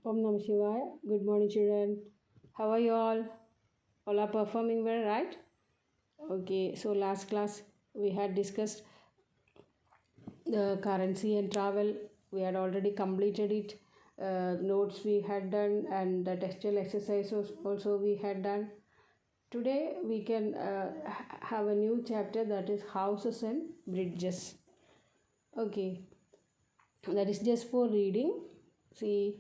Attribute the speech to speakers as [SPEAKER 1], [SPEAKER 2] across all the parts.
[SPEAKER 1] Om Namah Shivaya. Good morning, children. How are you all? All are performing well, right? Okay, so last class we had discussed the currency and travel. We had already completed it. Notes we had done, and the textual exercises also we had done. Today we can have a new chapter, that is houses and bridges. Okay, that is just for reading. See,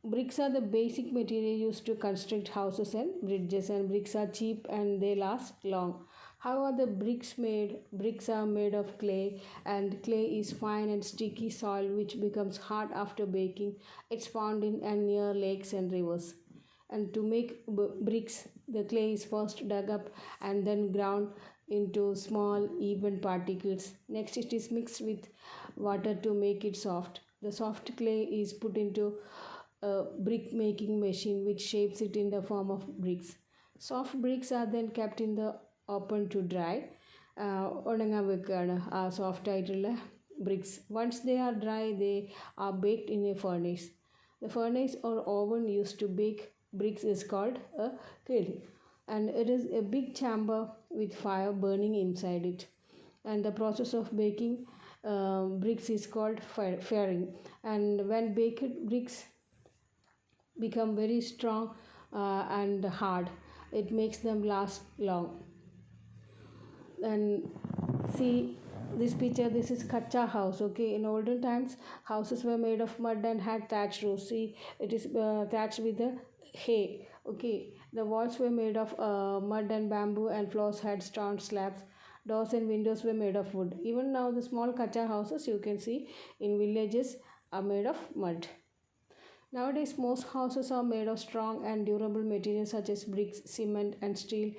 [SPEAKER 1] bricks are the basic material used to construct houses and bridges, and bricks are cheap and they last long. How are the bricks made? Bricks are made of clay, and clay is fine and sticky soil which becomes hard after baking. It's found in and near lakes and rivers. And to make bricks, the clay is first dug up and then ground into small even particles. Next, it is mixed with water to make it soft. The soft clay is put into a brick making machine which shapes it in the form of bricks. Soft bricks are then kept in the open to dry. ഉണങ്ങാൻ വെക്കുകയാണ് ആ soft ആയിട്ടുള്ള bricks. Once they are dry, they are baked in a furnace. The furnace or oven used to bake bricks is called a kiln, and it is a big chamber with fire burning inside it. And the process of baking bricks is called firing. And when baked bricks become very strong and hard, it makes them last long. And see this picture, this is kacha house. Okay, in olden times houses were made of mud and had thatched roofs. See, it is thatched with the hay. Okay, the walls were made of mud and bamboo, and floors had stone slabs. Doors and windows were made of wood. Even now the small kacha houses you can see in villages are made of mud. Nowadays, most houses are made of strong and durable materials such as bricks, cement, and steel.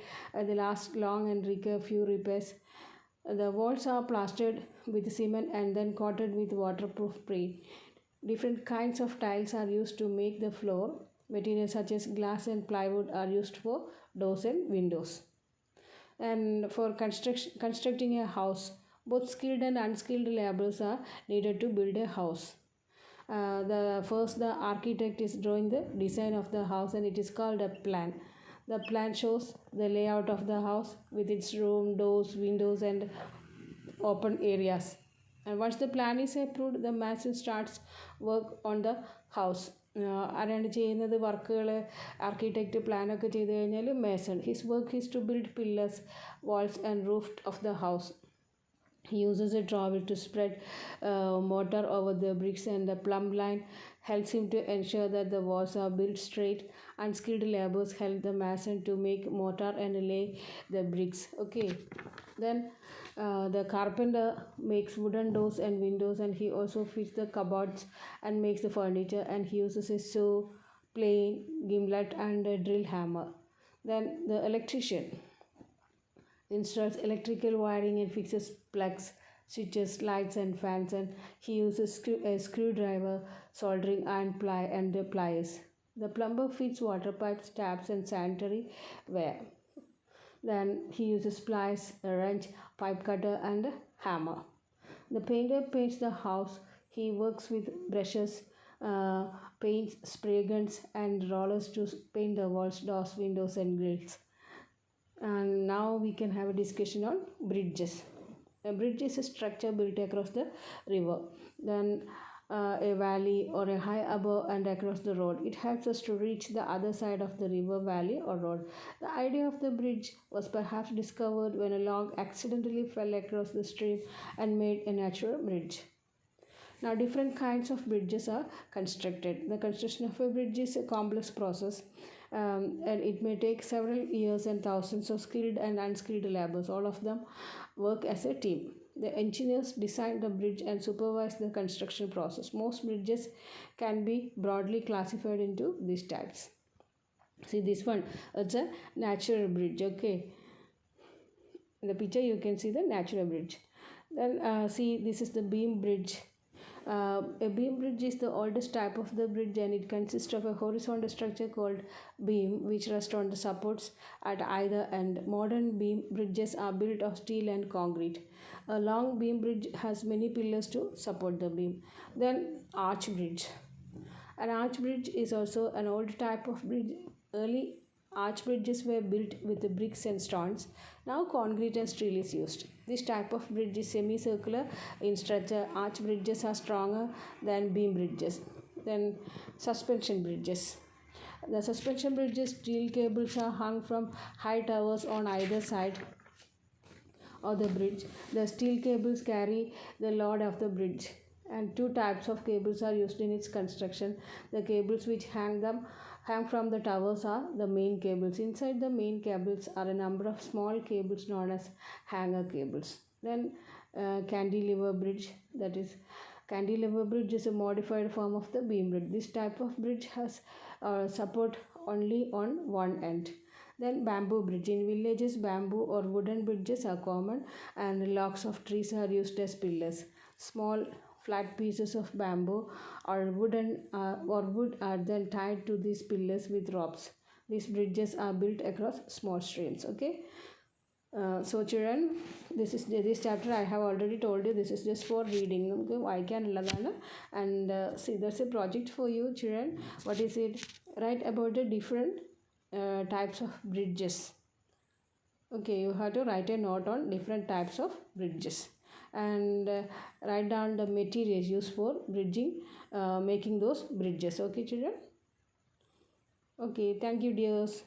[SPEAKER 1] They last long and require few repairs. The walls are plastered with cement and then coated with waterproof paint. Different kinds of tiles are used to make the floor. Materials such as glass and plywood are used for doors and windows. And for constructing a house, both skilled and unskilled laborers are needed to build a house. The architect is drawing the design of the house, and it is called a plan. The plan shows the layout of the house with its room, doors, windows, and open areas. And once the plan is approved, the mason starts work on the house. ആരാണ് ചെയ്യുന്നത് വർക്കുകൾ? Architect പ്ലാനൊക്കെ ചെയ്ത് കഴിഞ്ഞാൽ mason. His work is to build pillars, walls and roof of the house. He uses a trowel to spread mortar over the bricks, and the plumb line helps him to ensure that the walls are built straight. Unskilled laborers help the mason to make mortar and lay the bricks. Okay, then the carpenter makes wooden doors and windows, and he also fits the cupboards and makes the furniture, and he uses a saw, plane, gimlet, and a drill hammer. Then the electrician installs electrical wiring and fixes plugs, switches, lights, and fans, and he uses a screwdriver, soldering iron and pliers. The plumber fits water pipes, taps, and sanitary ware. Then he uses pliers, a wrench, pipe cutter, and a hammer. The painter paints the house. He works with brushes, paints, spray guns, and rollers to paint the walls, doors, windows, and grills. And now we can have a discussion on bridges. A bridge is a structure built across the river, then a valley or a high above and across the road. It helps us to reach the other side of the river, valley, or road. The idea of the bridge was perhaps discovered when a log accidentally fell across the stream and made a natural bridge. Now, different kinds of bridges are constructed. The construction of a bridge is a complex process, and it may take several years and thousands of skilled and unskilled laborers. All of them work as a team. The engineers design the bridge and supervise the construction process. Most bridges can be broadly classified into these types. See this one, it's a natural bridge. Okay, in the picture you can see the natural bridge. Then see, this is the beam bridge. A beam bridge is the oldest type of the bridge, and it consists of a horizontal structure called beam which rests on the supports at either end. Modern beam bridges are built of steel and concrete. A long beam bridge has many pillars to support the beam. Then arch bridge. An arch bridge is also an old type of bridge. Early arch bridges were built with the bricks and stones. Now concrete and steel is used. This type of bridge is semicircular in structure. Arch bridges are stronger than beam bridges. Then suspension bridges. The suspension bridges steel cables are hung from high towers on either side of the bridge. The steel cables carry the load of the bridge, and two types of cables are used in its construction. The cables which hang from the towers are the main cables. Inside the main cables are a number of small cables known as hanger cables. Then cantilever bridge, that is cantilever bridge is a modified form of the beam bridge. This type of bridge has support only on one end. Then bamboo bridge. In villages, bamboo or wooden bridges are common, and logs of trees are used as pillars. Small flat pieces of bamboo or wood are then tied to these pillars with ropes. These bridges are built across small streams. Okay. So children, this chapter I have already told you. This is just for reading. Okay, വായിക്കാനുള്ളതാണ്. And see, there's a project for you, children. What is it? Write about the different types of bridges. Okay, you have to write a note on different types of bridges, and write down the materials used for bridging, making those bridges. Okay, children. Okay, thank you, dears.